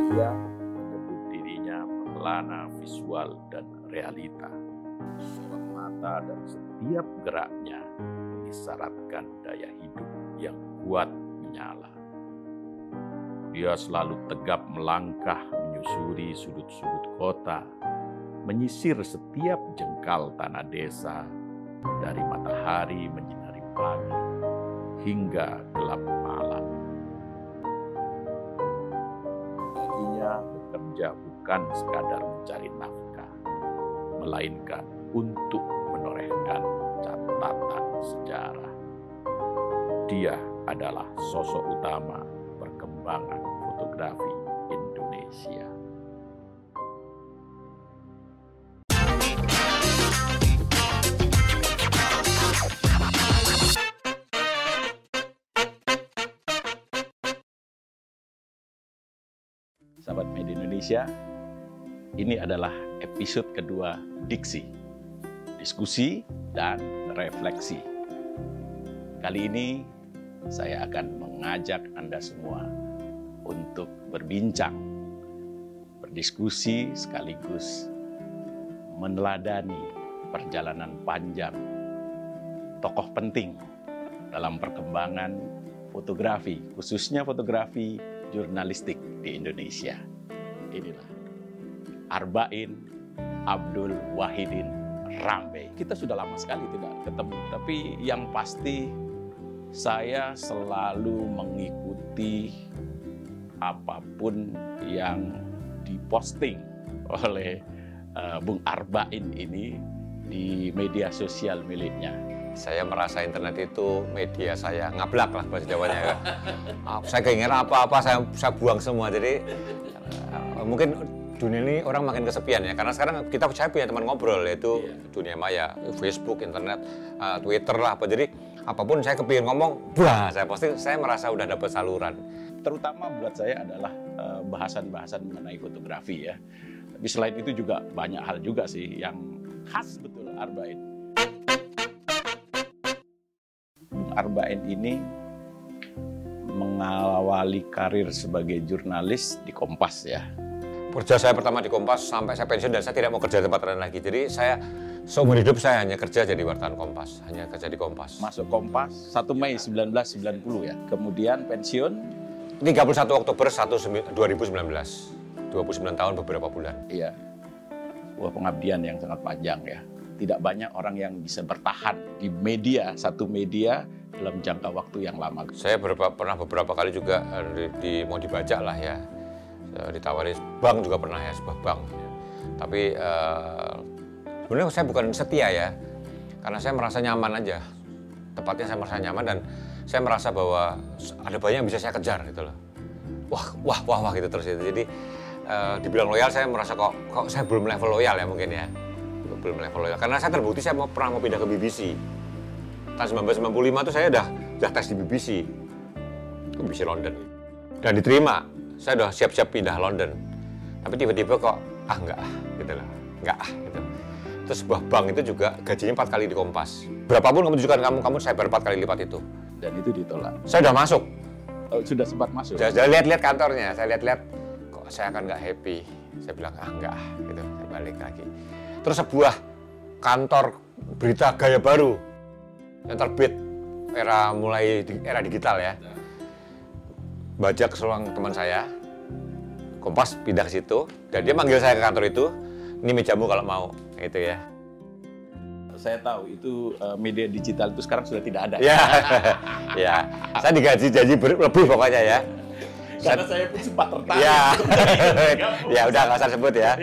Ia menyebut dirinya pelana visual dan realita. Sorot mata dan setiap geraknya mengisyaratkan daya hidup yang kuat menyala. Dia selalu tegap melangkah menyusuri sudut-sudut kota, menyisir setiap jengkal tanah desa, dari matahari menyinari pagi hingga gelap malam. Baginya bekerja bukan sekadar mencari nafkah, melainkan untuk menorehkan catatan sejarah. Dia adalah sosok utama perkembangan fotografi Indonesia. Sahabat Media Indonesia, ini adalah episode kedua Diksi, diskusi dan refleksi. Kali ini saya akan mengajak Anda semua untuk berbincang, berdiskusi sekaligus meneladani perjalanan panjang tokoh penting dalam perkembangan fotografi, khususnya fotografi jurnalistik di Indonesia. Inilah Arbain Abdul Wahidin Rambe. Kita sudah lama sekali tidak ketemu, tapi yang pasti saya selalu mengikuti apapun yang diposting oleh Bung Arbain ini di media sosial miliknya. Saya merasa internet itu media saya ngablak lah bahasa Jawanya ya. Saya keinginan apa-apa saya buang semua. Jadi mungkin dunia ini orang makin kesepian ya. Karena sekarang saya punya teman ngobrol yaitu dunia maya, Facebook, internet, Twitter lah apa. Jadi apapun saya kepingin ngomong, wah saya posting, saya merasa udah dapat saluran. Terutama buat saya adalah bahasan-bahasan mengenai fotografi ya. Tapi selain itu juga banyak hal juga sih yang khas betul Arbain. Arbain ini mengawali karir sebagai jurnalis di Kompas ya. Kerja saya pertama di Kompas sampai saya pensiun dan saya tidak mau kerja di tempat lain lagi. Jadi saya seumur hidup saya hanya kerja jadi wartawan Kompas, hanya kerja di Kompas. Masuk Kompas 1 Mei 1990 ya. Kemudian pensiun 31 Oktober 2019. 29 tahun beberapa bulan. Iya. Sebuah pengabdian yang sangat panjang ya. Tidak banyak orang yang bisa bertahan di media, satu media dalam jangka waktu yang lama. Saya pernah beberapa kali juga mau dibajak lah ya. Ditawari bank juga pernah ya, sebuah bank. Tapi sebenarnya saya bukan setia ya. Karena saya merasa nyaman aja. Tepatnya saya merasa nyaman dan saya merasa bahwa ada banyak yang bisa saya kejar gitu loh. Wah gitu terus itu. Jadi dibilang loyal, saya merasa kok saya belum level loyal ya mungkin ya. Belum level loyal. Karena saya terbukti saya pernah mau pindah ke BBC. Tahun 1995 itu saya udah tes di BBC London. Dan diterima. Saya udah siap-siap pindah London. Tapi tiba-tiba kok enggak gitu loh. Enggak gitu. Terus sebuah bank itu juga gajinya 4 kali di Kompas. Berapapun kamu tunjukkan kamu saya bayar 4 kali lipat itu. Dan itu ditolak. Saya udah masuk. Oh, sudah sempat masuk. Saya lihat-lihat kantornya, saya lihat-lihat kok saya akan nggak happy. Saya bilang enggak gitu, saya balik lagi. Terus sebuah kantor berita gaya baru yang terbit era digital ya. Bajak seorang teman saya, Kompas pindah ke situ dan dia manggil saya ke kantor itu, ini mejamu kalau mau, gitu ya. Saya tahu itu media digital itu sekarang sudah tidak ada. Ya, ya. Saya digaji lebih pokoknya ya. Karena saya pun sempat tertarik. Ya, ya udah nggak usah sebut ya.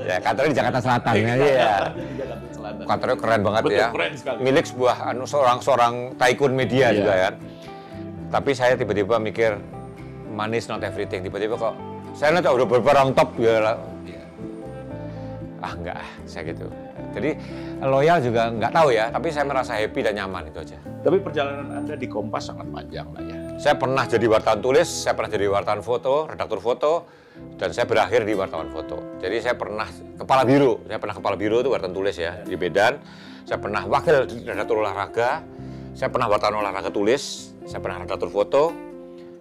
Ya kantornya di Jakarta Selatan ya. Kantornya keren banget. Betul, ya. Keren sekali. Milik sebuah seorang tycoon media juga kan. Tapi saya tiba-tiba mikir money is not everything. Tiba-tiba kok saya lihat udah beberapa orang top ya. Enggak, saya gitu. Jadi loyal juga nggak tahu ya, tapi saya merasa happy dan nyaman itu aja. Tapi perjalanan Anda di Kompas sangat panjang lah ya. Saya pernah jadi wartawan tulis, saya pernah jadi wartawan foto, redaktur foto, dan saya berakhir di wartawan foto. Jadi saya pernah kepala biro itu wartawan tulis ya, di Medan. Saya pernah wakil redaktur olahraga, saya pernah wartawan olahraga tulis, saya pernah redaktur foto,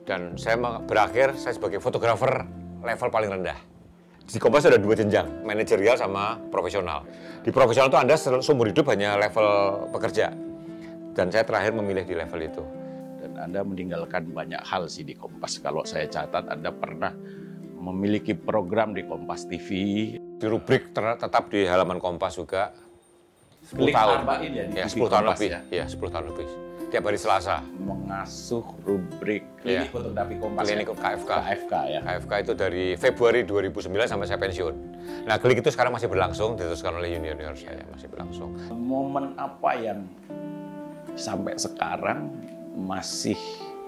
dan saya berakhir saya sebagai fotografer level paling rendah. Di Kompas ada 2 jenjang, manajerial sama profesional. Di profesional itu Anda seumur hidup hanya level pekerja. Dan saya terakhir memilih di level itu. Dan Anda meninggalkan banyak hal sih di Kompas. Kalau saya catat, Anda pernah memiliki program di Kompas TV. Di rubrik tetap di halaman Kompas juga. 10 Klik tahun. Arba'in ya, di Ya, TV 10 tahun Kompas lebih. ya? Ya, 10 tahun lebih. Tiap hari Selasa. Mengasuh rubrik klinik fotografi Kompas. Klinik ya? KFK. KFK ya. KFK itu dari Februari 2009 sampai saya pensiun. Nah, klinik itu sekarang masih berlangsung, diteruskan oleh junior saya, masih berlangsung. Momen apa yang sampai sekarang masih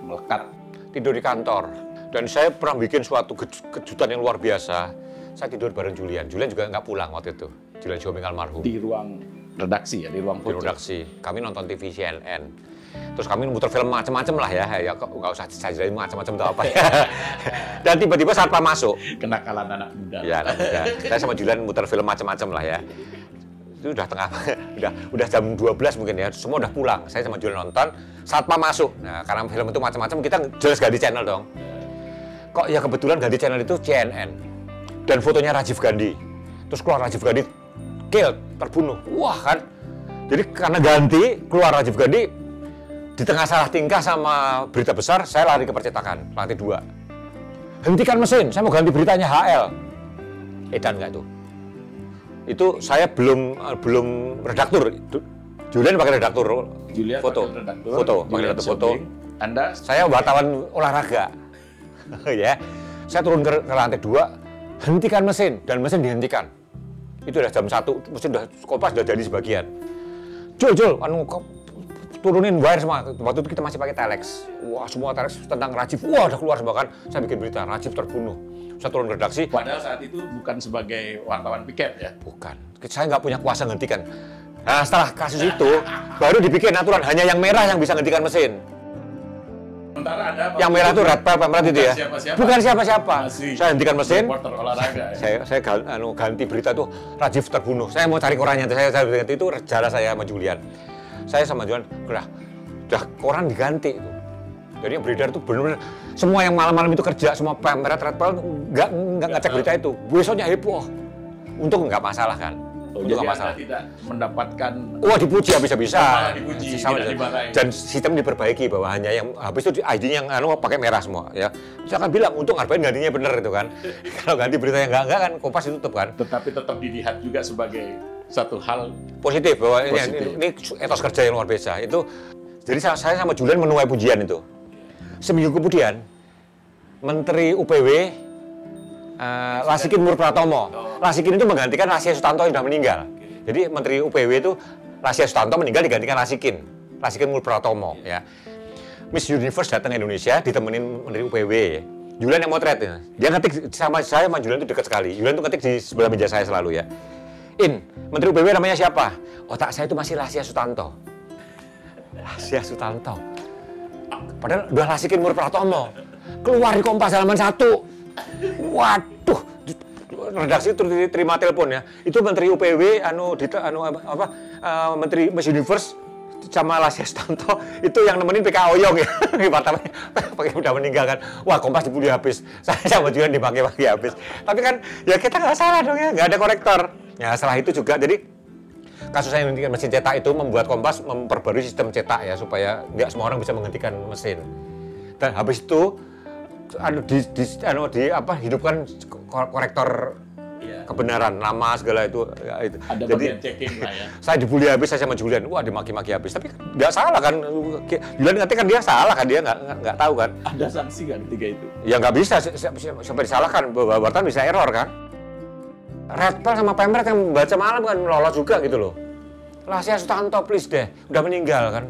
melekat? Tidur di kantor. Dan saya pernah bikin suatu kejutan yang luar biasa. Saya tidur bareng Julian. Julian juga nggak pulang waktu itu. Julian Xiaoming almarhum. Di ruang redaksi ya, di ruang Di foto. redaksi. Kami nonton TV CNN. Terus kami muter film macam-macam lah ya kok nggak usah saya jelasin macam-macam atau apa ya. Dan tiba-tiba satpam masuk. Kenakalan anak muda. Ya, anak muda. Saya sama Julian muter film macam-macam lah ya. Itu udah tengah, udah jam 12 mungkin ya, semua udah pulang. Saya sama Julian nonton, satpam masuk. Nah, karena film itu macam-macam, kita jelas ganti channel dong. Kok ya kebetulan ganti channel itu CNN. Dan fotonya Rajiv Gandhi. Terus keluar Rajiv Gandhi, killed, terbunuh. Wah kan. Jadi karena ganti, keluar Rajiv Gandhi, di tengah salah tingkah sama berita besar, saya lari ke percetakan, lantai 2. Hentikan mesin, saya mau ganti beritanya HL. Edan nggak itu? Itu saya belum redaktur. Julian pakai redaktur Julian foto. pakai redaktur, Foto, pakai Julian redaktur foto. Xiaoming. Anda Saya wartawan olahraga. Ya. Saya turun ke lantai 2, hentikan mesin, dan mesin dihentikan. Itu udah jam 1, mesin udah Kompas udah jadi sebagian. Jul, turunin wire semua. Waktu itu kita masih pakai telex. Wah, semua telex tentang Rajiv. Wah, udah keluar semua kan. Saya bikin berita, Rajiv terbunuh. Saya turun ke redaksi. padahal saat itu bukan sebagai wartawan piket ya. Bukan. Saya nggak punya kuasa menghentikan. Nah, setelah kasus itu, baru dibikin aturan hanya yang merah yang bisa menghentikan mesin. Sementara Anda Yang merah itu red pemret itu ya. siapa-siapa. Bukan siapa-siapa. Masih Saya hentikan mesin. reporter olahraga ya. Saya ganti berita tuh Rajiv terbunuh. Saya mau cari korannya. Saya ganti itu cara saya sama Julian. Saya sama Julian udah koran diganti itu. Jadi yang beredar itu benar-benar semua yang malam-malam itu kerja, semua pemret red pemret nggak ngecek berita itu. Besoknya heboh. Untung nggak masalah kan. Jadi Untung nggak Anda masalah. tidak mendapatkan Wah, dipuji habis-habisan. malah dipuji, tidak dimarahi. Dan sistem diperbaiki bahwa hanya yang habis itu ID-nya yang pakai merah semua ya. Saya akan bilang untung Arba'in gantinya bener itu kan. Kalau ganti berita yang enggak kan Kompas ditutup kan. tetapi tetap dilihat juga sebagai satu hal Positif bahwa Positif. ini etos kerja yang luar biasa. Itu jadi saya sama Julian menuai pujian itu. Seminggu kemudian Menteri UPW Lasikin Murpratomo. Lasikin itu menggantikan Lasia Sutanto yang sudah meninggal. Jadi Menteri UPW itu Lasia Sutanto meninggal digantikan Lasikin Murpratomo ya. Miss Universe datang ke Indonesia ditemenin Menteri UPW. Julian yang motret ya. Dia ngetik sama saya sama Julian itu dekat sekali. Julian itu ngetik di sebelah meja saya selalu ya. Menteri UPW namanya siapa? Otak saya itu masih Lasia Sutanto. Lasia Sutanto. Padahal udah Lasikin Murpratomo. Keluar di Kompas halaman 1. Waduh, redaksi terima telepon ya. Itu Menteri UPW, Menteri Miss Universe sama Lasia Sutanto itu yang nemenin PK Oyong ya. Pakai udah meninggal kan. Wah, Kompas dibully habis. Saya sama Julian dipakai habis. Tapi kan ya kita nggak salah dong ya, nggak ada korektor. Ya setelah itu juga jadi kasus saya menghentikan mesin cetak itu membuat Kompas memperbarui sistem cetak ya supaya nggak semua orang bisa menghentikan mesin. Dan habis itu hidupkan korektor kebenaran nama segala itu. Ya, itu. ada Jadi bagian checking lah ya. saya dibully habis saya sama Julian. Wah, dimaki-maki habis. Tapi nggak salah kan. Julian ngerti kan dia salah kan, dia nggak tahu kan. Ada sanksi nggak ketika itu? Ya nggak bisa sampai disalahkan. Wartawan bisa error kan. Redpel sama Pemret yang baca malam kan lolos juga gitu loh. Lasia Sutanto please deh, udah meninggal kan.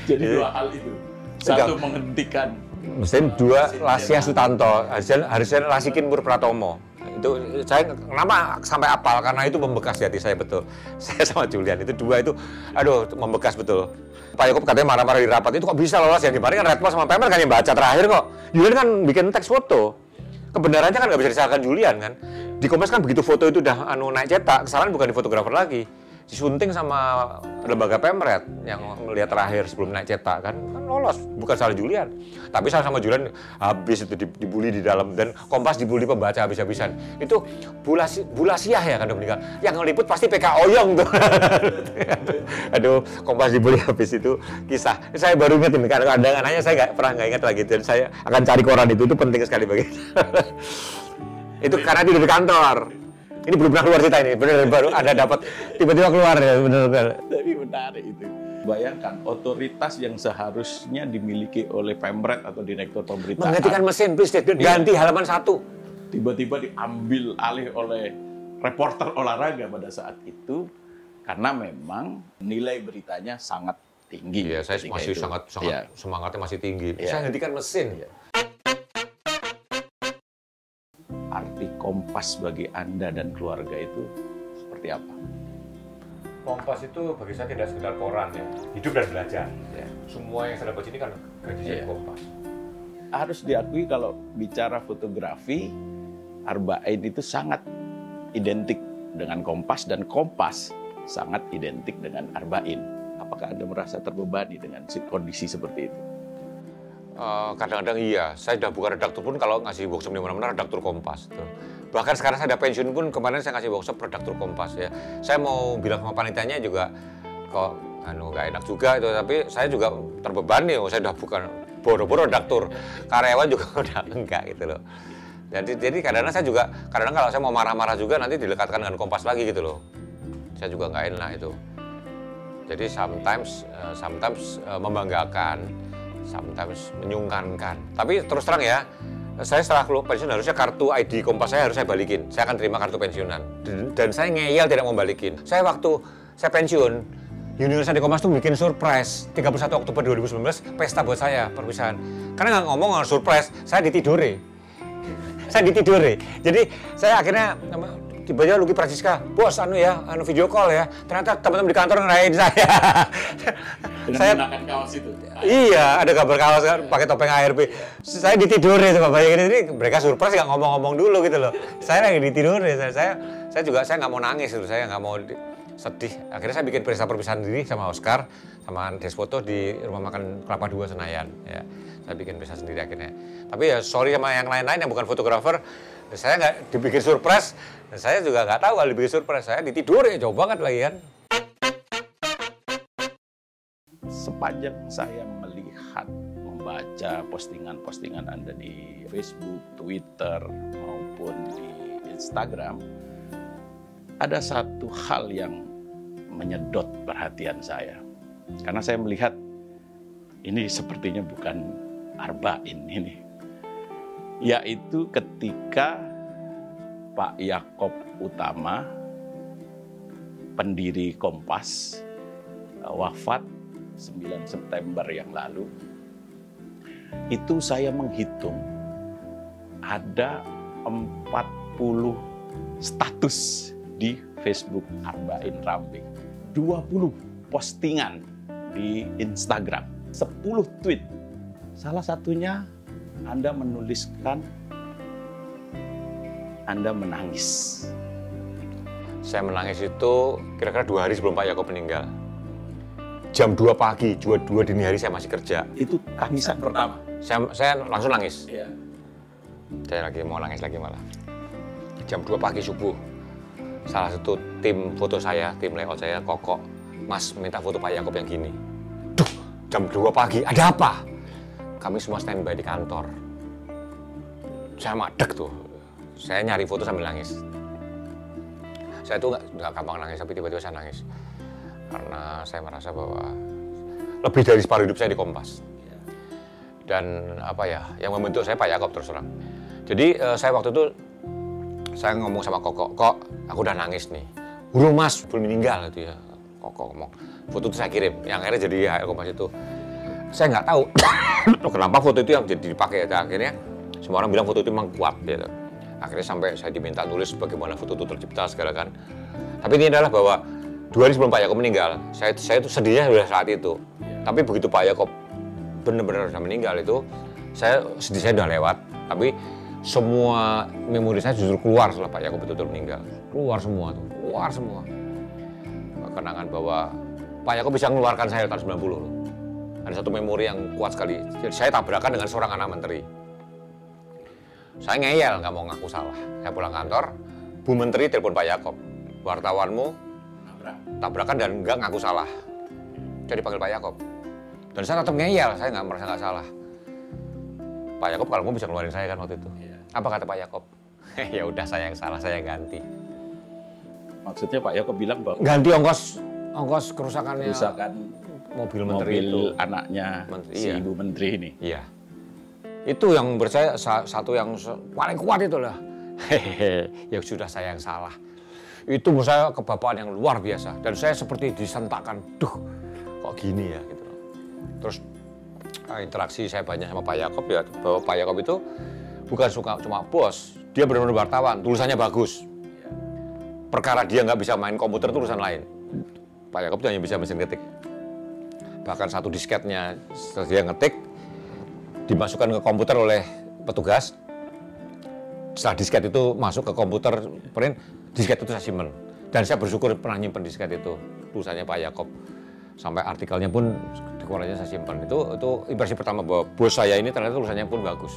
Jadi dua hal itu. Satu menghentikan mesin, dua Lasia Sutanto, harusnya Lasikin Murpratomo. Itu saya kenapa sampai apal karena itu membekas di hati saya betul. Saya sama Julian itu dua itu, aduh membekas betul. Pak Yaakob katanya marah-marah di rapat itu kok bisa lolos yang dimarahin kan Redpel sama Pemret kan yang baca terakhir kok. Julian kan bikin teks foto. Kebenarannya kan nggak bisa disalahkan Julian kan. Di Kompas kan begitu foto itu udah naik cetak, kesalahan bukan di fotografer lagi. disunting sama lembaga Pemret yang melihat terakhir sebelum naik cetak kan lolos, bukan salah Julian. Tapi sama Julian habis itu dibully di dalam, dan Kompas dibully pembaca habis-habisan. Itu Bulasiah ya kan udah meninggal. Yang ngeliput pasti PK Oyong tuh. Aduh, Kompas dibully habis itu kisah. Saya baru ingat ini, kadang-kadang anaknya saya nggak ingat lagi, dan saya akan cari koran itu penting sekali bagi itu karena tidur di kantor. Ini belum pernah keluar cerita ini, benar baru ada dapat tiba-tiba keluar ya, benar. Tapi menarik itu. Bayangkan otoritas yang seharusnya dimiliki oleh Pemret atau direktur pemberitaan. Menghentikan mesin, please, ganti halaman 1. Tiba-tiba diambil alih oleh reporter olahraga pada saat itu karena memang nilai beritanya sangat tinggi. Iya, saya masih sangat ya. Semangatnya masih tinggi. Ya. Saya hentikan mesin. Ya. Arti Kompas bagi Anda dan keluarga itu seperti apa? Kompas itu bagi saya tidak sekedar koran ya, hidup dan belajar. Ya. Semua yang saya dapat ini kan gaji saya Kompas. Harus diakui kalau bicara fotografi, Arba'in itu sangat identik dengan Kompas dan Kompas sangat identik dengan Arba'in. Apakah Anda merasa terbebani dengan kondisi seperti itu? Kadang-kadang iya, saya sudah bukan redaktur pun kalau ngasih workshop di mana-mana redaktur Kompas. Tuh. Bahkan sekarang saya ada pensiun pun kemarin saya ngasih workshop redaktur Kompas ya. Saya mau bilang sama panitianya juga kok nggak enak juga itu, tapi saya juga terbebani. Saya udah bukan boro-boro redaktur, karyawan juga udah enggak gitu loh. Jadi kadang-kadang saya juga kalau saya mau marah-marah juga nanti dilekatkan dengan Kompas lagi gitu loh. Saya juga nggak enak itu. Jadi sometimes membanggakan, sometimes menyungkankan. Tapi terus terang ya, saya setelah pensiun harusnya kartu ID Kompas saya harus saya balikin. Saya akan terima kartu pensiunan. Dan saya ngeyel tidak mau balikin. Saya waktu saya pensiun, junior saya di Kompas tuh bikin surprise. 31 Oktober 2019, pesta buat saya, perpisahan. Karena nggak ngomong surprise, saya ditiduri. Jadi saya akhirnya tiba-tiba Lucky Prajiska, bos video call ya. Ternyata teman-teman di kantor ngerayain saya. Dengan menggunakan kaos itu. Iya, ada gambar kaos kan, pakai topeng ARB. Saya ditiduri sama bayangin ini, mereka surprise nggak ngomong-ngomong dulu gitu loh. Saya lagi ditiduri, saya nggak mau nangis gitu, saya nggak mau sedih. Akhirnya saya bikin pesta perpisahan diri sama Oscar, sama Despoto di rumah makan Kelapa 2 Senayan. Ya, saya bikin pesta sendiri akhirnya. Tapi ya sorry sama yang lain-lain yang bukan fotografer, saya nggak dibikin surprise. Dan saya juga nggak tahu kalau dibikin surprise, saya ditiduri, jauh banget lagi kan. Sepanjang saya melihat, membaca postingan-postingan Anda di Facebook, Twitter, maupun di Instagram, ada satu hal yang menyedot perhatian saya. Karena saya melihat ini sepertinya bukan Arba'in ini. Yaitu ketika Pak Yaakob Utama, pendiri Kompas, wafat 9 September yang lalu, itu saya menghitung ada 40 status di Facebook Arba'in Rambing, 20 postingan di Instagram, 10 tweet. Salah satunya Anda menuliskan Anda menangis. Saya menangis itu kira-kira 2 hari sebelum Pak Yaakob meninggal. Jam 2 pagi, 2 dini hari saya masih kerja. Itu tangisan pertama. Saya langsung nangis. Ya. Saya lagi mau nangis lagi malah. Jam 2 pagi subuh. Salah satu tim foto saya, tim layout saya, Koko, Mas minta foto Pak Yaakob yang gini. Duh, jam 2 pagi, ada apa? Kami semua standby di kantor. Saya madek tuh. Saya nyari foto sambil nangis. Saya tuh nggak gampang nangis, tapi tiba-tiba saya nangis. Karena saya merasa bahwa lebih dari separuh hidup saya di Kompas. Dan yang membentuk saya Pak Yaakob terus terang. Jadi saya waktu itu, saya ngomong sama Koko, Kok, aku udah nangis nih. Burung Mas, belum meninggal itu ya. Koko ngomong, foto itu saya kirim, yang akhirnya jadi Kompas itu. Saya nggak tahu kenapa foto itu yang jadi dipakai. Akhirnya semua orang bilang foto itu memang kuat gitu. Akhirnya sampai saya diminta tulis bagaimana foto itu tercipta segala kan. Tapi ini adalah bahwa 2 hari sebelum Pak Yaakob meninggal, saya itu sedihnya sudah saat itu. Tapi begitu Pak Yaakob benar-benar sudah meninggal itu, sedih saya sudah lewat. Tapi semua memori saya justru keluar setelah Pak Yaakob betul-betul meninggal. Keluar semua tuh, keluar semua. kenangan bahwa Pak Yaakob bisa mengeluarkan saya tahun 90 loh. Ada satu memori yang kuat sekali. Jadi saya tabrakan dengan seorang anak menteri. Saya ngeyel, nggak mau ngaku salah. Saya pulang kantor, Bu Menteri telepon Pak Yaakob. Wartawanmu tabrakan dan nggak ngaku salah. Jadi panggil Pak Yaakob. Dan saya tetap ngeyel, saya nggak merasa nggak salah. Pak Yaakob kalau mau bisa ngeluarin saya kan waktu itu. Apa kata Pak Yaakob? Ya udah saya yang salah, saya ganti. Maksudnya Pak Yaakob bilang bahwa Ganti ongkos kerusakannya. Mobil menteri itu. Anaknya si Ibu Menteri ini. Iya. Itu yang menurut saya satu yang paling kuat itu lah. Hehehe, ya sudah saya yang salah. Itu menurut saya kebapaan yang luar biasa. Dan saya seperti disentakkan, duh kok gini ya gitu. Terus interaksi saya banyak sama Pak Yaakob ya, bahwa Pak Yaakob itu bukan suka cuma bos, dia benar-benar wartawan, tulisannya bagus. Perkara dia nggak bisa main komputer itu urusan lain. Pak Yaakob itu hanya bisa mesin ketik. Bahkan satu disketnya dia ngetik, dimasukkan ke komputer oleh petugas. Setelah disket itu masuk ke komputer print, disket itu saya simpen. Dan saya bersyukur pernah nyimpen disket itu, tulisannya Pak Yaakob. Sampai artikelnya pun di korannya saya simpan. Itu impresi pertama bahwa bos saya ini ternyata tulisannya pun bagus.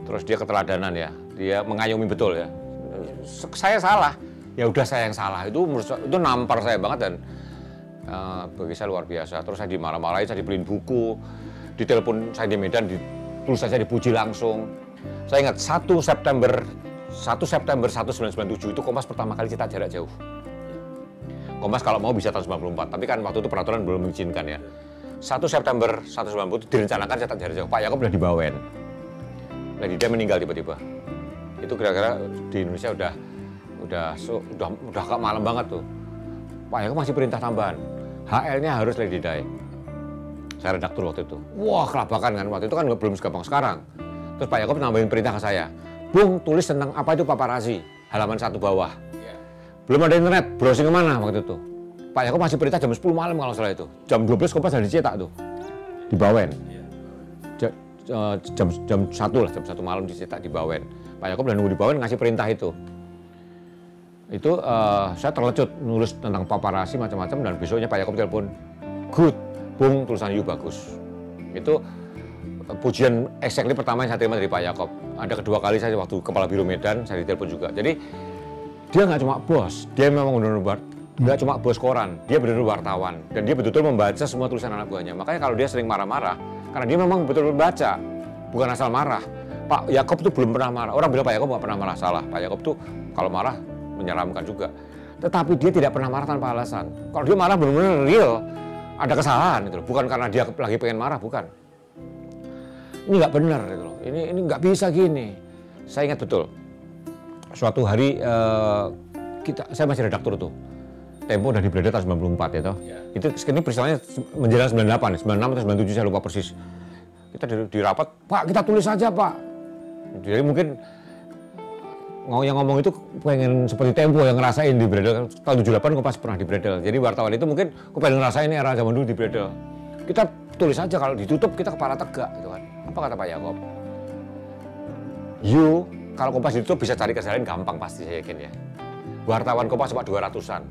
Terus dia keteladanan ya, dia mengayomi betul ya. Saya salah, ya udah saya yang salah. Itu nampar saya banget dan bagi saya luar biasa. Terus saya dimarah-marahin, saya dibeliin buku, ditelepon saya di Medan, tulisan saya dipuji langsung. Saya ingat 1 September 1997 itu Kompas pertama kali cetak jarak jauh. Kompas kalau mau bisa tahun 94, tapi kan waktu itu peraturan belum mengizinkan ya. 1 September 1990 itu direncanakan cetak jarak jauh. Pak Yaakob udah dibawain. Lagi dia meninggal tiba-tiba. Itu kira-kira di Indonesia udah agak malam banget tuh. Pak Yaakob masih perintah tambahan. HL-nya harus Lady Di. Saya redaktur waktu itu. Wah, kelabakan kan. Waktu itu kan belum segampang sekarang. Terus Pak Yaakob nambahin perintah ke saya. Bung, tulis tentang apa itu paparazzi. Halaman 1 bawah. Belum ada internet, browsing kemana waktu itu. Pak Yaakob masih perintah jam 10 malam kalau salah itu. Jam 12 Kompas sudah dicetak tuh. Dibawain. Jam 1 lah, jam 1 malam dicetak dibawain. Pak Yaakob udah nunggu dibawain ngasih perintah itu. Itu saya terlecut nulis tentang paparazzi macam-macam dan besoknya Pak Yaakob telepon, good, Bung, tulisan you bagus. Itu pujian exactly pertama yang saya terima dari Pak Yaakob. Ada kedua kali saya waktu Kepala Biro Medan, saya ditelepon juga. Jadi dia nggak cuma bos, dia memang benar-benar nggak cuma bos koran, dia benar-benar wartawan. Dan dia betul-betul membaca semua tulisan anak buahnya. Makanya kalau dia sering marah-marah, karena dia memang betul-betul baca, bukan asal marah. Pak Yaakob itu belum pernah marah. Orang bilang Pak Yaakob nggak pernah marah, salah. Pak Yaakob tuh kalau marah menyeramkan juga. Tetapi dia tidak pernah marah tanpa alasan. Kalau dia marah benar-benar real, ada kesalahan itu loh. Bukan karena dia lagi pengen marah, bukan. Ini nggak benar gitu loh. Ini nggak bisa gini. Saya ingat betul. Suatu hari saya masih redaktur tuh. Tempo udah dibredet tahun 94 ya toh. Itu ini peristiwanya menjelang 98, 96 atau 97 saya lupa persis. Kita di rapat, Pak kita tulis saja Pak. Jadi mungkin yang ngomong itu pengen seperti Tempo yang ngerasain di bredel. Tahun 78 Kompas pernah di bredel. Jadi wartawan itu mungkin pengen ngerasain era zaman dulu di bredel. Kita tulis saja, kalau ditutup kita kepala tegak gitu kan. Apa kata Pak Yaakob? Kalau Kompas ditutup bisa cari kerja lain gampang pasti saya yakin ya. Wartawan Kompas cuma 200-an.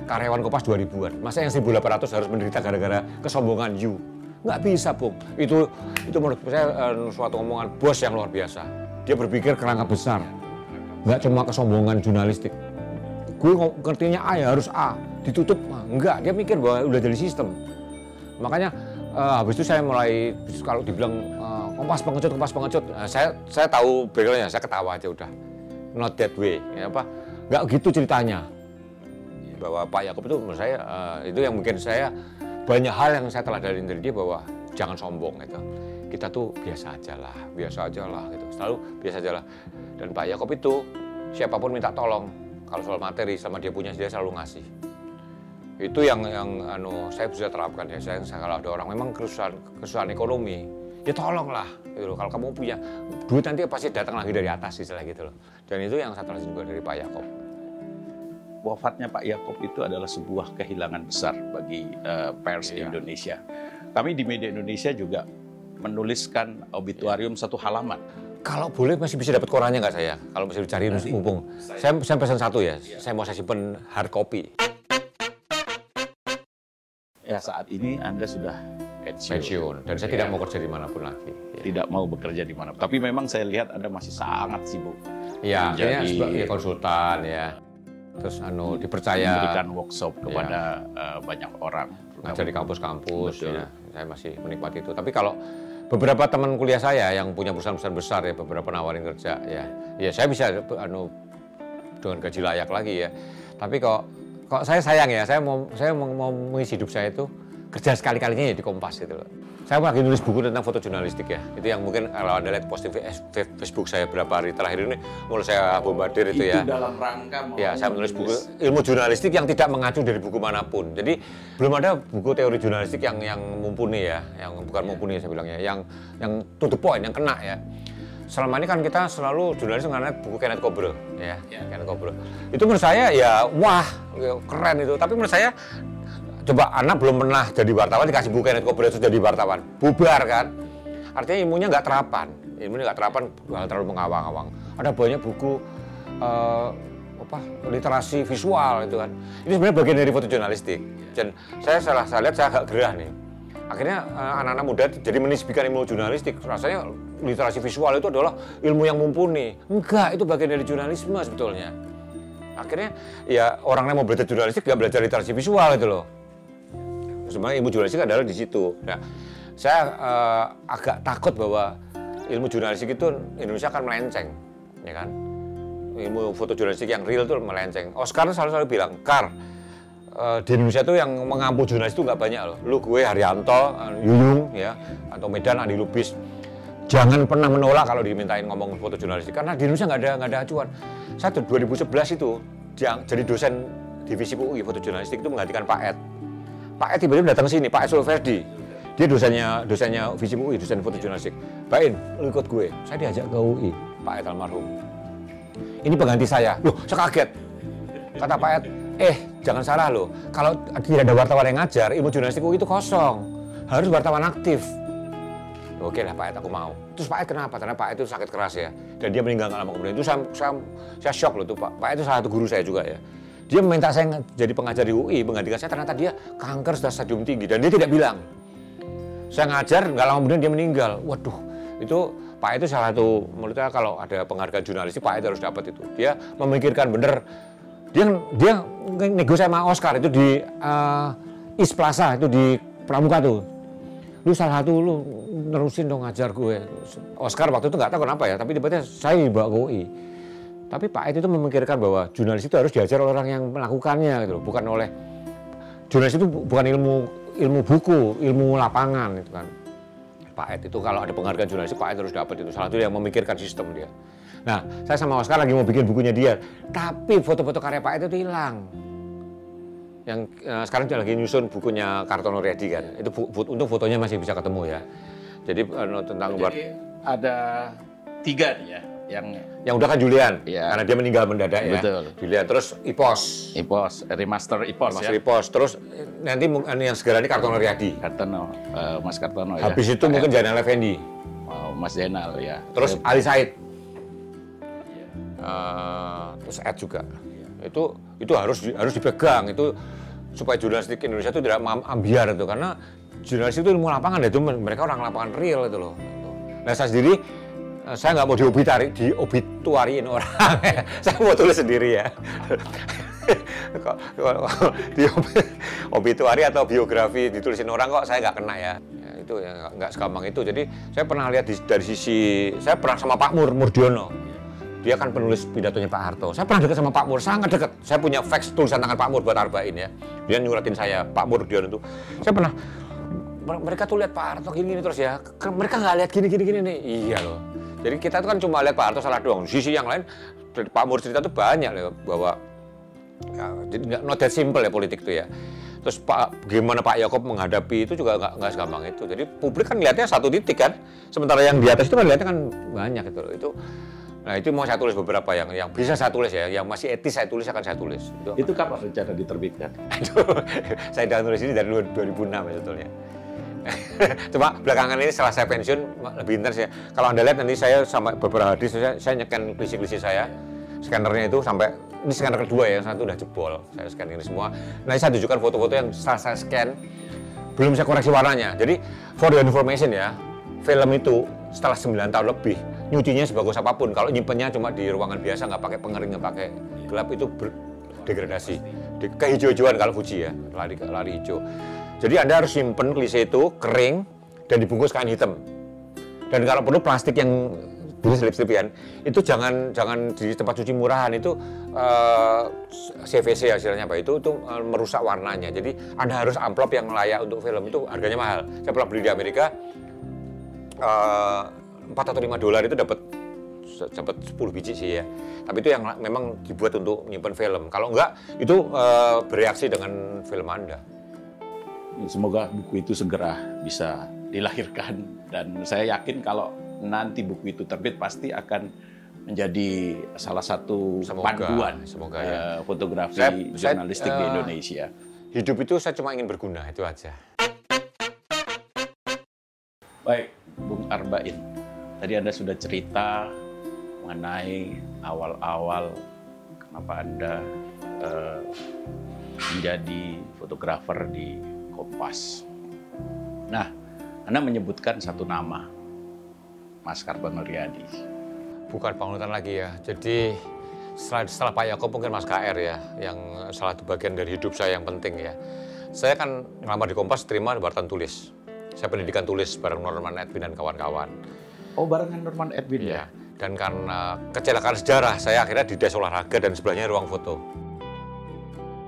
Karyawan Kompas 2000-an. Masa yang 1800 harus menderita gara-gara kesombongan you? Nggak bisa, Bung. Itu menurut saya suatu omongan bos yang luar biasa. Dia berpikir kerangka besar. Nggak cuma kesombongan jurnalistik. Gue ngertinya A ya harus A. Ditutup, enggak. Dia mikir bahwa udah jadi sistem. Makanya habis itu saya mulai, kalau dibilang Kompas pengecut. Saya tahu backgroundnya, saya ketawa aja udah. Not that way. Ya, apa? Nggak gitu ceritanya. Bahwa Pak Yaakob itu menurut saya, itu yang mungkin saya, banyak hal yang saya teladanin dari dia bahwa jangan sombong gitu. Kita tuh biasa aja lah gitu. Selalu biasa aja lah. Dan Pak Yaakob itu siapapun minta tolong, kalau soal materi sama dia punya dia selalu ngasih. Itu yang saya bisa terapkan ya. Saya kalau ada orang memang kesusahan ekonomi, ya tolonglah gitu loh. Kalau kamu punya duit nanti pasti datang lagi dari atas istilah gitu loh. Dan itu yang saya terapkan juga dari Pak Yaakob. Wafatnya Pak Yaakob itu adalah sebuah kehilangan besar bagi pers Indonesia. Kami di Media Indonesia juga menuliskan obituarium satu halaman. Kalau boleh masih bisa dapat korannya nggak saya? Kalau masih dicari mumpung. Saya pesan satu ya. Saya mau saya simpen hard copy. Ya saat ini Anda sudah pensiun dan saya tidak mau kerja dimanapun lagi. Tidak mau bekerja di mana. Tapi memang saya lihat Anda masih sangat sibuk. Iya, akhirnya Menjadi sebagai konsultan ya. Terus dipercaya memberikan workshop kepada banyak orang. ngajar di kampus-kampus Betul. ya. Saya masih menikmati itu. Tapi kalau beberapa teman kuliah saya yang punya perusahaan-perusahaan besar ya, beberapa nawarin kerja ya saya bisa dengan gaji layak lagi ya. Tapi kok saya sayang ya, saya mau mengisi hidup saya itu kerja sekali-kalinya ya di Kompas gitu loh. Saya lagi nulis buku tentang fotojurnalistik ya. Itu yang mungkin kalau Anda lihat posting Facebook saya berapa hari terakhir ini mulai saya bombardir itu ya. Itu dalam rangka Ya, saya menulis buku ilmu jurnalistik yang tidak mengacu dari buku manapun. Jadi belum ada buku teori jurnalistik yang mumpuni ya, yang bukan mumpuni saya bilangnya, yang to the point, yang kena ya. Selama ini kan kita selalu jurnalis mengenai buku Kenneth Cobre ya, Kenneth Cobre. Itu menurut saya ya wah, keren itu. Tapi menurut saya coba anak belum pernah jadi wartawan dikasih buku Kenneth Cobre itu jadi wartawan, bubar kan? Artinya ilmunya nggak terapan, terlalu mengawang-awang. Ada banyak buku literasi visual itu kan. Ini sebenarnya bagian dari fotojurnalistik. Dan saya lihat saya agak gerah nih. Akhirnya anak-anak muda jadi menisbikan ilmu jurnalistik. Rasanya literasi visual itu adalah ilmu yang mumpuni. Enggak, itu bagian dari jurnalisme sebetulnya. Akhirnya ya orang yang mau belajar jurnalistik nggak belajar literasi visual itu loh. Sebenarnya ilmu jurnalistik adalah di situ. Nah, saya agak takut bahwa ilmu jurnalistik itu Indonesia akan melenceng, ya kan? Ilmu fotojurnalistik yang real itu melenceng. Oscar selalu bilang, di Indonesia tuh yang mengampu jurnalis itu nggak banyak loh. Lu, gue, Haryanto, Yuyung, ya, atau Medan, Andi Lubis. Jangan pernah menolak kalau dimintain ngomong fotojurnalistik karena di Indonesia nggak ada acuan. Saya 2011 itu jadi dosen divisi UI fotojurnalistik itu menggantikan Pak Ed. Pak Ed tiba-tiba datang sini, Pak Ed Sulverdi. Dia dosennya Visip UI, dosen fotojurnalistik. Pak Ed, lu ikut gue. Saya diajak ke UI, Pak Ed almarhum. Ini pengganti saya. Loh, saya kaget. Kata Pak Ed, jangan salah loh. Kalau tidak ada wartawan yang ngajar, ilmu jurnalistik UI itu kosong. Harus wartawan aktif. Oke lah Pak Ed, aku mau. Terus Pak Ed kenapa? Karena Pak Ed itu sakit keras ya. Dan dia meninggal lama kemudian. Itu saya shock loh tuh Pak. Pak Ed itu salah satu guru saya juga ya. Dia meminta saya jadi pengajar di UI, menggantikan saya, ternyata dia kanker sudah stadium tinggi dan dia tidak bilang. Saya ngajar, nggak lama kemudian dia meninggal. Waduh, itu Pak itu salah satu, menurut saya kalau ada penghargaan jurnalistik, Pak itu harus dapat itu. Dia memikirkan bener, dia nego sama Oscar itu di East Plaza, itu di Pramuka tuh. Lu salah satu, lu nerusin dong ngajar gue. Oscar waktu itu nggak tahu kenapa ya, tapi tiba-tiba saya dibawa ke UI. Tapi Pak Ed itu memikirkan bahwa jurnalis itu harus diajar oleh orang yang melakukannya gitu loh, bukan oleh jurnalis itu bukan ilmu buku, ilmu lapangan itu kan. Pak Ed itu kalau ada penghargaan jurnalis Pak Ed harus dapat itu, salah satu yang memikirkan sistem dia. Nah, saya sama Oscar lagi mau bikin bukunya dia, tapi foto-foto karya Pak Ed itu hilang. Yang sekarang lagi nyusun bukunya Kartono Riyadi kan, itu untuk fotonya masih bisa ketemu ya. Jadi tentang ada 3 nih ya. Yang udah kan Julian, ya. Karena dia meninggal mendadak ya. Betul. Julian, terus remaster Ipos ya. Ipos, terus nanti yang segera ini Kartono Riyadi. Mas Kartono Habis ya. itu mungkin Zainal Effendi. Mas Zainal ya. Terus Ali Said. Terus Ed juga. Itu harus dipegang itu supaya jurnalistik Indonesia itu tidak ambiar itu, karena jurnalistik itu ilmu lapangan itu mereka orang lapangan real itu loh. Nah saya sendiri saya nggak mau diobituariin orang, saya mau tulis sendiri ya. Di obituari atau biografi ditulisin orang kok saya nggak kena ya. Itu ya nggak segampang itu. Jadi saya pernah lihat dari sisi, saya pernah sama Pak Murdiono. Dia kan penulis pidatonya Pak Harto. Saya pernah dekat sama Pak Mur, sangat dekat. Saya punya fax tulisan tangan Pak Mur buat Arba'in ya. Dia nyuratin saya, Pak Murdiono itu. Saya pernah, mereka tuh lihat Pak Harto gini-gini terus ya. Mereka nggak lihat gini-gini nih. Iya loh. Jadi kita tuh kan cuma lihat Pak Harto salah doang. Sisi yang lain, Pak Mur cerita tuh banyak ya, bahwa ya, jadi not that simple ya politik itu ya. Terus gimana Pak Yaakob menghadapi itu juga nggak segampang itu. Jadi publik kan lihatnya satu titik kan, sementara yang di atas itu kan lihatnya kan banyak gitu loh. Nah itu mau saya tulis beberapa yang bisa saya tulis ya, yang masih etis saya tulis akan saya tulis. Itu kapan rencana diterbitkan? Saya udah nulis ini dari 2006 ya sebetulnya. Cuma belakangan ini setelah saya pensiun lebih intens ya. Kalau Anda lihat nanti saya sama beberapa hadis saya nyekan klise-klise saya, scannernya itu sampai ini scanner kedua ya, yang satu udah jebol. Saya scan ini semua. Nah, saya tunjukkan foto-foto yang setelah saya scan, belum saya koreksi warnanya. Jadi, for your information ya, film itu setelah 9 tahun lebih, nyucinya sebagus apapun. Kalau nyimpennya cuma di ruangan biasa, nggak pakai pengering, nggak pakai gelap, itu degradasi. Kehijau-hijauan kalau Fuji ya, lari hijau. Jadi Anda harus simpen klise itu kering dan dibungkus kain hitam. Dan kalau perlu plastik yang selip-selipian, itu jangan di tempat cuci murahan, itu CVC hasilnya Pak, itu merusak warnanya. Jadi Anda harus amplop yang layak untuk film, itu harganya mahal. Saya pernah beli di Amerika, 4 atau 5 dolar itu dapat 10 biji sih ya. Tapi itu yang memang dibuat untuk menyimpan film. Kalau enggak, itu bereaksi dengan film Anda. Semoga buku itu segera bisa dilahirkan, dan saya yakin kalau nanti buku itu terbit pasti akan menjadi salah satu panduan fotografi jurnalistik di Indonesia. Hidup itu saya cuma ingin berguna, itu aja. Baik, Bung Arbain, tadi Anda sudah cerita mengenai awal-awal kenapa Anda menjadi fotografer di Kompas. Nah, Anda menyebutkan satu nama, Mas Kartono Riyadi. Bukan panutan lagi ya. Jadi setelah Pak Yaakob mungkin Mas KR ya, yang salah satu bagian dari hidup saya yang penting ya. Saya kan ngelamar di Kompas terima Bartan Tulis. Saya pendidikan tulis bareng Norman Edwin dan kawan-kawan. Oh, barengan Norman Edwin ya? Dan karena kecelakaan sejarah, saya akhirnya di des olahraga dan sebelahnya ruang foto.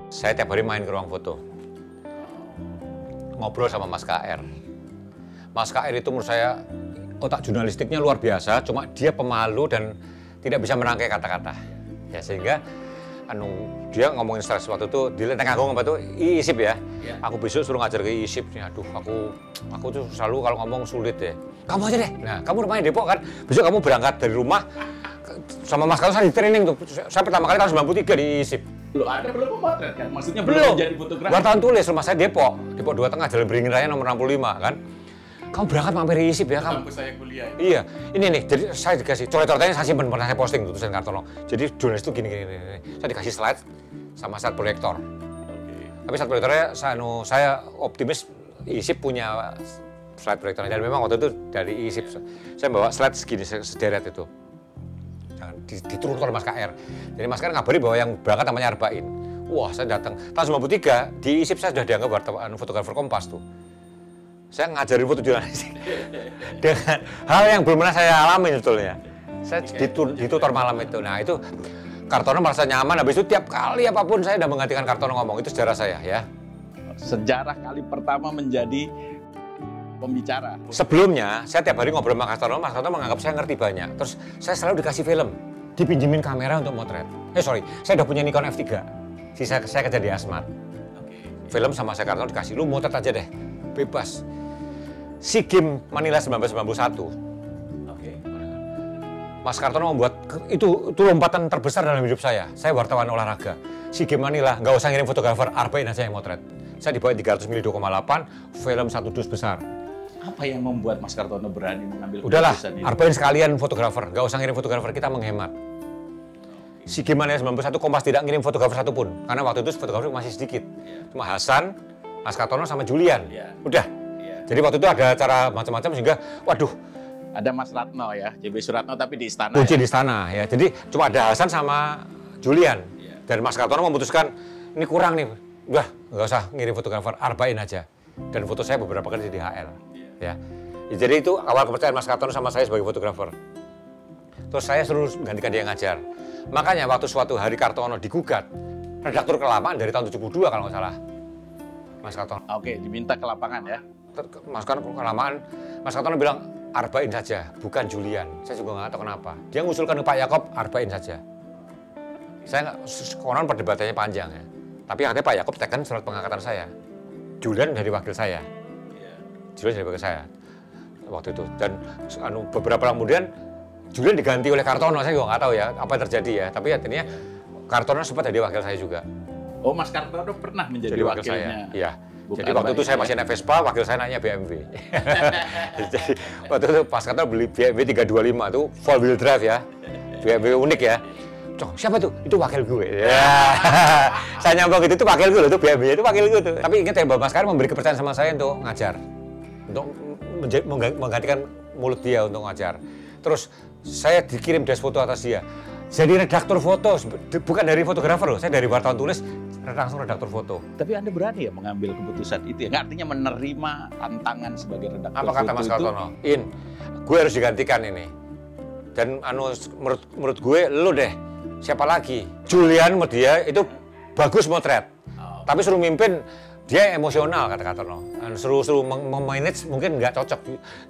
Saya tiap hari main ke ruang foto. Ngobrol sama Mas KR. Mas KR itu menurut saya otak jurnalistiknya luar biasa, cuma dia pemalu dan tidak bisa merangkai kata-kata. Ya sehingga dia ngomongin sesuatu itu di Lenteng Agung apa tuh IISIP ya. Aku besok suruh ngajar ke IISIP. Aduh, aku tuh selalu kalau ngomong sulit ya. Kamu aja deh. Nah, kamu rumahnya Depok kan. Besok kamu berangkat dari rumah sama Mas Kartono, saya di training tuh. Saya pertama kali tahun 93 di IISIP. Ada belum memotret kan? Maksudnya belum jadi fotografer. Wartawan tulis, rumah saya Depok 2 Tengah, Jalan Beringin Raya nomor 65 kan. Kamu berangkat mampir IISIP ya kamu. Kampus saya kuliah. Iya, ini nih. Jadi saya dikasih coret-coretnya, saya simpen, pernah saya posting tuh tulisan Kartono. Jadi jurnalis itu gini. Saya dikasih slide sama slide proyektor. Tapi slide proyektornya saya optimis IISIP punya slide proyektornya, dan memang waktu itu dari IISIP saya bawa slide segini sederet itu. Diturunkan Mas KR. Jadi Mas KR ngabari bahwa yang berangkat namanya Arbain. Wah, saya datang. Tahun 93 di IISIP saya sudah dianggap wartawan fotografer Kompas tuh. Saya ngajarin foto jurnalistik dengan hal yang belum pernah saya alami sebetulnya. Saya ditutor malam itu. Nah itu Kartono merasa nyaman. Habis itu tiap kali apapun saya udah menggantikan Kartono ngomong. Itu sejarah saya ya. Sejarah kali pertama menjadi pembicara. Sebelumnya saya tiap hari ngobrol sama Kartono. Mas Kartono menganggap saya ngerti banyak. Terus saya selalu dikasih film, dipinjemin kamera untuk motret. Saya udah punya Nikon F3. Saya kerja di Asmat. Film sama saya Kartono dikasih, lu motret aja deh, bebas. SEA Games Manila 1991. Mas Kartono membuat itu lompatan terbesar dalam hidup saya. Saya wartawan olahraga. SEA Games Manila, nggak usah ngirim fotografer, Arbain aja yang motret. Saya dibawa 300 mili 2,8, film 1 dus besar. Apa yang membuat Mas Kartono berani mengambil Udahlah, keputusan ini? Arbain sekalian fotografer, nggak usah ngirim fotografer, kita menghemat. SEA Games Manila 91 Kompas tidak ngirim fotografer satupun, karena waktu itu fotografer masih sedikit. Cuma Hasan, Mas Kartono sama Julian. Udah. Jadi waktu itu ada acara macam-macam sehingga, waduh. Ada Mas Ratno ya, JB Suratno tapi di istana. Kunci di istana ya. Jadi cuma ada Hasan sama Julian. Dan Mas Kartono memutuskan, ini kurang nih. Udah, nggak usah ngirim fotografer, Arbain aja. Dan foto saya beberapa kali di HL. Ya. Jadi itu awal kepercayaan Mas Kartono sama saya sebagai fotografer. Terus saya suruh gantikan dia ngajar. Makanya waktu suatu hari Kartono digugat, redaktur kelamaan dari tahun 72 kalau nggak salah. Mas Kartono. Oke, diminta ke lapangan ya. Mas Kartono kelamaan, Mas Kartono bilang Arbain saja, bukan Julian. Saya juga nggak tahu kenapa. Dia ngusulkan ke Pak Yaakob, Arbain saja. Saya konon perdebatannya panjang ya. Tapi akhirnya Pak Yaakob tekan surat pengangkatan saya. Julian dari wakil saya. Julian dari wakil saya waktu itu. Dan beberapa kemudian Julian diganti oleh Kartono. Saya juga nggak tahu ya apa yang terjadi ya. Tapi artinya Kartono sempat jadi wakil saya juga. Oh, Mas Kartono pernah menjadi wakil wakilnya. Saya. Iya. Jadi waktu itu saya masih naik Vespa, wakil saya naiknya BMW. Jadi waktu itu pas Kartono beli BMW 325 itu 4 wheel drive ya. BMW unik ya. Cong, siapa tuh? Itu wakil gue. Ya. Saya nyambung gitu, itu wakil gue loh, itu BMB, itu wakil gue tuh. Tapi ingat ya, Bapak sekarang memberi kepercayaan sama saya untuk ngajar. Untuk menggantikan mulut dia untuk ngajar. Terus saya dikirim desk foto atas dia. Jadi redaktur foto, bukan dari fotografer loh, saya dari wartawan tulis, langsung redaktur foto. Tapi Anda berani ya mengambil keputusan itu ya? Nggak, artinya menerima tantangan sebagai redaktur foto. Apa kata Mas Kartono? Gue harus digantikan ini. Dan menurut gue, lu deh, siapa lagi? Julian sama dia itu bagus motret. Tapi suruh mimpin, dia emosional kata Kartono. Suruh memanage mungkin nggak cocok.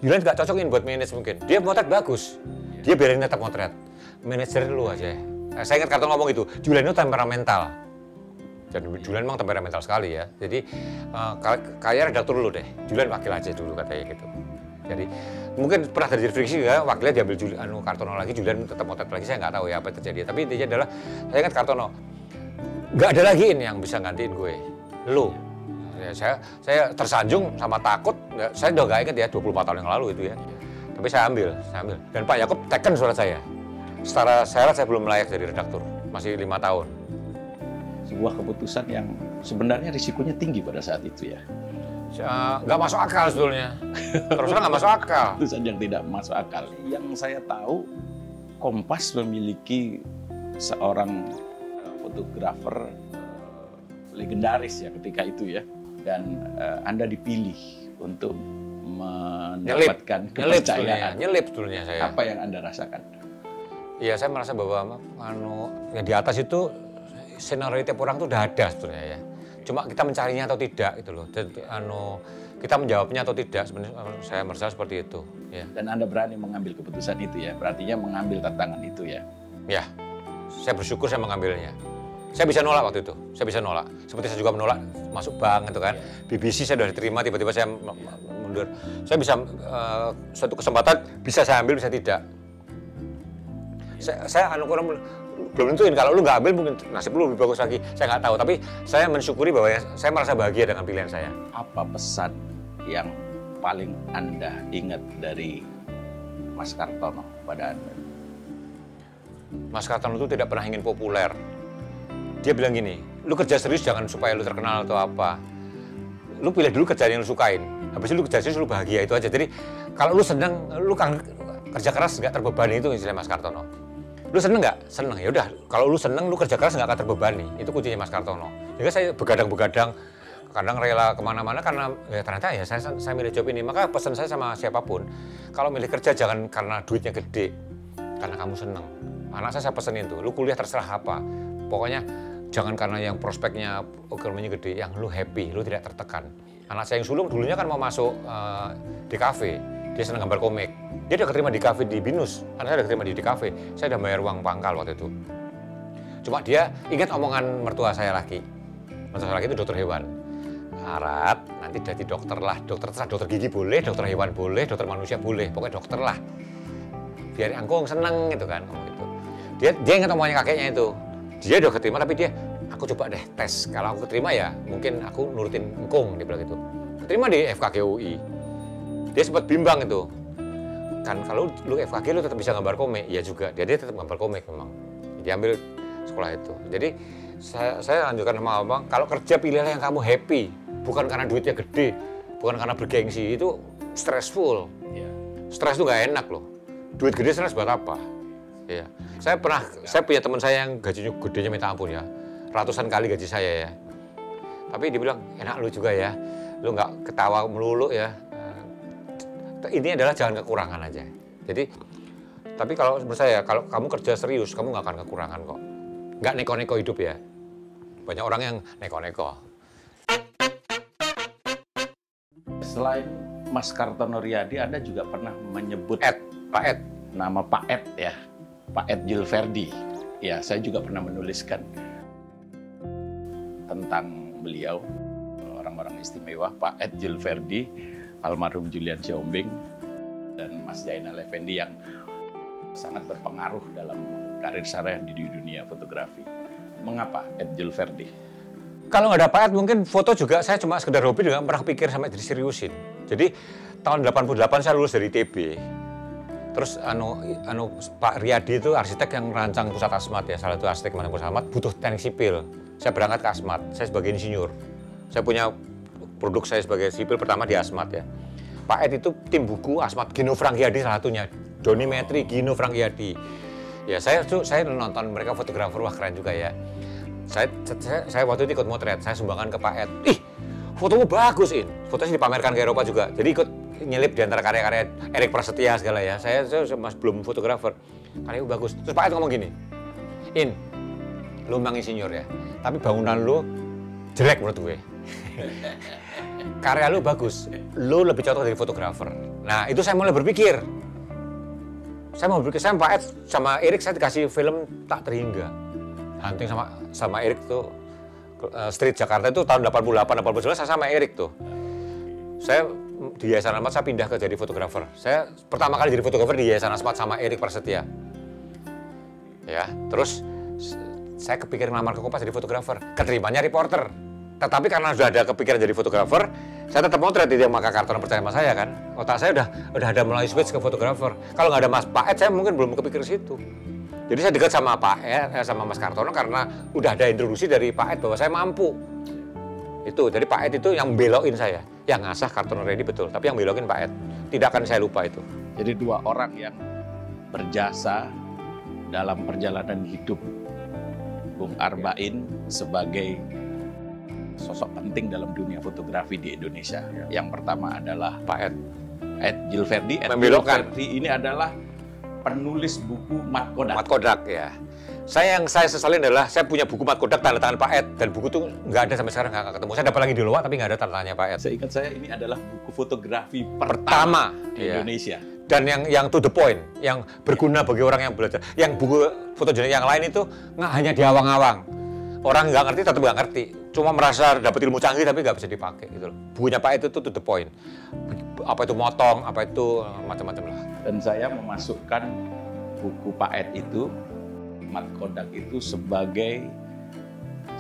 Julian nggak cocokin buat manage mungkin. Dia motret bagus. Dia biarin tetap motret. Manajer lu aja. Saya ingat Kartono ngomong itu, Julian itu temperamental. Dan Julian memang temperamental sekali ya. Jadi kayak redaktur lu deh. Julian wakil aja dulu katanya gitu. Jadi mungkin pernah terjadi friksi ya, wakilnya diambil Kartono lagi, Julian tetap motret lagi, saya nggak tahu ya apa yang terjadi. Tapi intinya adalah, saya ingat Kartono, nggak ada lagi ini yang bisa gantiin gue, lu. Ya, saya tersanjung sama takut, saya udah nggak ingat ya 24 tahun yang lalu itu ya. Tapi saya ambil. Dan Pak Yaakob teken surat saya. Secara syarat saya belum layak jadi redaktur, masih 5 tahun. Sebuah keputusan yang sebenarnya risikonya tinggi pada saat itu ya. Nggak masuk akal sebetulnya. Terus terang nggak masuk akal. Keputusan yang tidak masuk akal. Yang saya tahu, Kompas memiliki seorang fotografer legendaris ya ketika itu ya. Dan Anda dipilih untuk mendapatkan kepercayaan. Nyelip sebetulnya saya. Apa yang Anda rasakan? Iya, saya merasa bahwa yang di atas itu skenario tiap orang itu udah ada sebetulnya ya. Cuma kita mencarinya atau tidak gitu loh. Dan kita menjawabnya atau tidak, sebenarnya saya merasa seperti itu. Ya. Dan Anda berani mengambil keputusan itu ya, berartinya mengambil tantangan itu ya? Ya, saya bersyukur saya mengambilnya. Saya bisa nolak waktu itu, saya bisa nolak. Seperti saya juga menolak masuk bank gitu kan. BBC saya sudah diterima, tiba-tiba saya mundur. Saya bisa, suatu kesempatan bisa saya ambil, bisa tidak. Saya kurang belum tentuin, kalau lu nggak ambil mungkin nasib lu lebih bagus lagi, saya nggak tahu. Tapi saya mensyukuri bahwa saya merasa bahagia dengan pilihan saya. Apa pesan yang paling Anda ingat dari Mas Kartono pada Anda? Mas Kartono itu tidak pernah ingin populer. Dia bilang gini, lu kerja serius jangan supaya lu terkenal atau apa. Lu pilih dulu kerjaan yang lu sukain, habis itu lu kerja serius lu bahagia, itu aja. Jadi kalau lu senang, lu kan kerja keras nggak terbebani, itu istilah Mas Kartono. Lu seneng nggak? Seneng. Ya udah, kalau lu seneng, lu kerja keras nggak akan terbebani. Itu kuncinya Mas Kartono. Jadi saya begadang-begadang, kadang rela kemana-mana karena ya ternyata ya saya milih job ini. Maka pesan saya sama siapapun, kalau milih kerja jangan karena duitnya gede, karena kamu seneng. Anak saya pesenin tuh, lu kuliah terserah apa. Pokoknya jangan karena yang prospeknya ekonominya gede, yang lu happy, lu tidak tertekan. Anak saya yang sulung dulunya kan mau masuk di kafe. Dia senang gambar komik. Dia udah keterima di kafe di Binus. Anak saya udah keterima di kafe. Saya udah bayar uang pangkal waktu itu. Cuma dia ingat omongan mertua saya lagi. Mertua saya lagi itu dokter hewan. Harap nanti jadi dokter lah. Dokter gigi boleh, dokter hewan boleh, dokter manusia boleh. Pokoknya dokter lah. Biar angkung seneng gitu kan. Gitu. Dia ingat omongannya kakeknya itu. Dia udah keterima tapi dia, aku coba deh tes. Kalau aku keterima ya mungkin aku nurutin engkung, dia bilang gitu. Keterima di FKG UI. Dia sempat bimbang itu. Kan kalau lu FKG lu tetap bisa gambar komik. Iya juga, dia tetap gambar komik memang. Dia ambil sekolah itu. Jadi saya lanjutkan sama abang, kalau kerja pilihlah yang kamu happy. Bukan karena duitnya gede, bukan karena bergengsi. Itu stressful. Stres itu nggak enak loh. Duit gede stres buat apa? Ya. Saya punya teman saya yang gajinya gedenya minta ampun ya. Ratusan kali gaji saya ya. Tapi dia bilang, enak lu juga ya. Lu nggak ketawa melulu ya. Intinya adalah jangan kekurangan aja. Jadi, tapi kalau menurut saya, kalau kamu kerja serius, kamu nggak akan kekurangan kok. Nggak neko-neko hidup ya. Banyak orang yang neko-neko. Selain Mas Kartono Riyadi, Anda juga pernah menyebut Pak Ed. Nama Pak Ed ya, Pak Ed Julverdi. Ya, saya juga pernah menuliskan tentang beliau, orang-orang istimewa, Pak Ed Julverdi, almarhum Julian Siombing, dan Mas Jainal Effendi yang sangat berpengaruh dalam karir saya di dunia fotografi. Mengapa Ed Julverdi? Kalau nggak ada Pak Ed, mungkin foto juga saya cuma sekedar hobi, nggak pernah pikir sampai diseriusin. Jadi tahun 88 saya lulus dari ITB. Terus Pak Riyadi itu arsitek yang merancang pusat Asmat ya, salah satu arsitek merancang pusat Asmat, butuh teknik sipil. Saya berangkat ke Asmat, saya sebagai insinyur. Saya punya produk saya sebagai sipil pertama di Asmat ya. Pak Ed itu tim buku Asmat, Gino Frangiadi salah satunya. Doni Metri, Gino Frangiadi. Ya saya nonton mereka fotografer, wah keren juga ya. Saya waktu itu ikut motret, saya sumbangkan ke Pak Ed. Ih, fotomu bagus, In. Fotonya dipamerkan ke Eropa juga. Jadi ikut nyelip di antara karya-karya Erik Prasetya segala ya. Saya masih belum fotografer. Karya bagus. Terus Pak Ed ngomong gini, In, lu memang insinyur ya, tapi bangunan lu jelek menurut gue. Karya lu bagus, lu lebih cocok jadi fotografer. Nah itu saya mulai berpikir. Saya Pak Ed sama Erik saya dikasih film Tak Terhingga. Hunting sama Erik tuh Street Jakarta itu tahun 88-89 saya sama Erik tuh. Saya di Yayasan Asmat saya pindah ke jadi fotografer. Saya pertama kali jadi fotografer di Yayasan Asmat sama Erik Prasetya. Ya, terus saya kepikiran ngelamar ke Kompas jadi fotografer. Keterimanya reporter. Tetapi karena sudah ada kepikiran jadi fotografer, saya tetap motret di Maka Kartono percaya sama saya kan. Otak saya udah ada mulai switch ke fotografer. Kalau nggak ada Mas Pak Ed, saya mungkin belum kepikir situ. Jadi saya dekat sama Pak Ed, sama Mas Kartono karena udah ada introduksi dari Pak Ed bahwa saya mampu. Itu, jadi Pak Ed itu yang belokin saya. Yang ngasah Kartono Ready betul, tapi yang belokin Pak Ed. Tidak akan saya lupa itu. Jadi dua orang yang berjasa dalam perjalanan hidup Bung Arbain sebagai sosok penting dalam dunia fotografi di Indonesia. Yang pertama adalah Pak Ed Gilverdi. Ed Membelokkan. Gilverdi ini adalah penulis buku Mat Kodak. Mat Kodak ya. Yang saya sesalin adalah saya punya buku Mat Kodak tanda tangan Pak Ed dan buku itu nggak ada sampai sekarang, nggak ketemu. Saya dapat lagi di luar tapi nggak ada tanda tangannya Pak Ed. Seingat saya ini adalah buku fotografi pertama di Indonesia. Dan yang to the point, yang berguna bagi orang yang belajar. Yang buku fotogenik yang lain itu nggak hanya diawang-awang. Orang nggak ngerti tetap nggak ngerti. Cuma merasa dapat ilmu canggih tapi nggak bisa dipakai gitu loh. Bukunya Pak Ed itu to the point. Apa itu motong, apa itu macam-macam lah. Dan saya memasukkan buku Pak Ed itu, Mat Kodak itu sebagai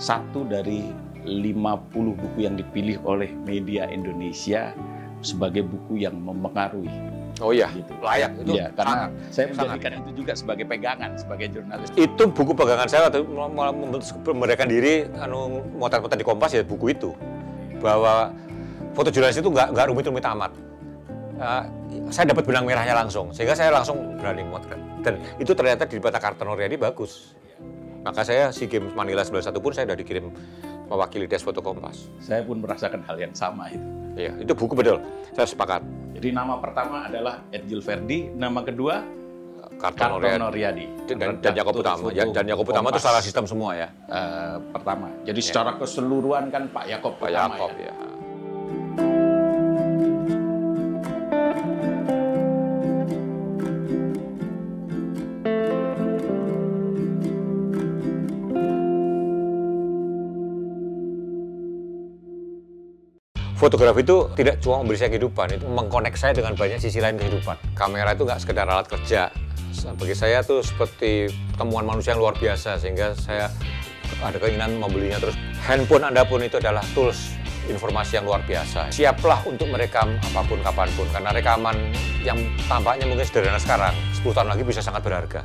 satu dari 50 buku yang dipilih oleh media Indonesia sebagai buku yang mempengaruhi. Oh iya, gitu. Layak itu. Iya, karena saya menjadikan sangat. itu juga sebagai pegangan sebagai jurnalis. Itu buku pegangan saya waktu memberdayakan diri motret-motret di Kompas ya buku itu. Bahwa foto jurnalis itu nggak rumit-rumit amat. Saya dapat benang merahnya langsung, sehingga saya langsung berani motret. Dan itu ternyata di Maka Kartono Riyadi bagus. Maka saya SEA Games Manila 91 pun saya sudah dikirim mewakili Desk Foto Kompas. Saya pun merasakan hal yang sama itu. Iya, itu buku betul, saya sepakat. Jadi nama pertama adalah Ed Gilverdi, nama kedua Kartono Riyadi. Dan Yaakob Utama. Dan Yaakob Utama itu salah sistem semua ya. Pertama. Jadi secara keseluruhan kan Pak Yaakob Pak Yaakob ya. Fotografi itu tidak cuma memberi saya kehidupan, itu mengkonek saya dengan banyak sisi lain kehidupan. Kamera itu nggak sekedar alat kerja. Bagi saya itu seperti temuan manusia yang luar biasa, sehingga saya ada keinginan membelinya terus. Handphone Anda pun itu adalah tools informasi yang luar biasa. Siaplah untuk merekam apapun, kapanpun, karena rekaman yang tampaknya mungkin sederhana sekarang, 10 tahun lagi bisa sangat berharga.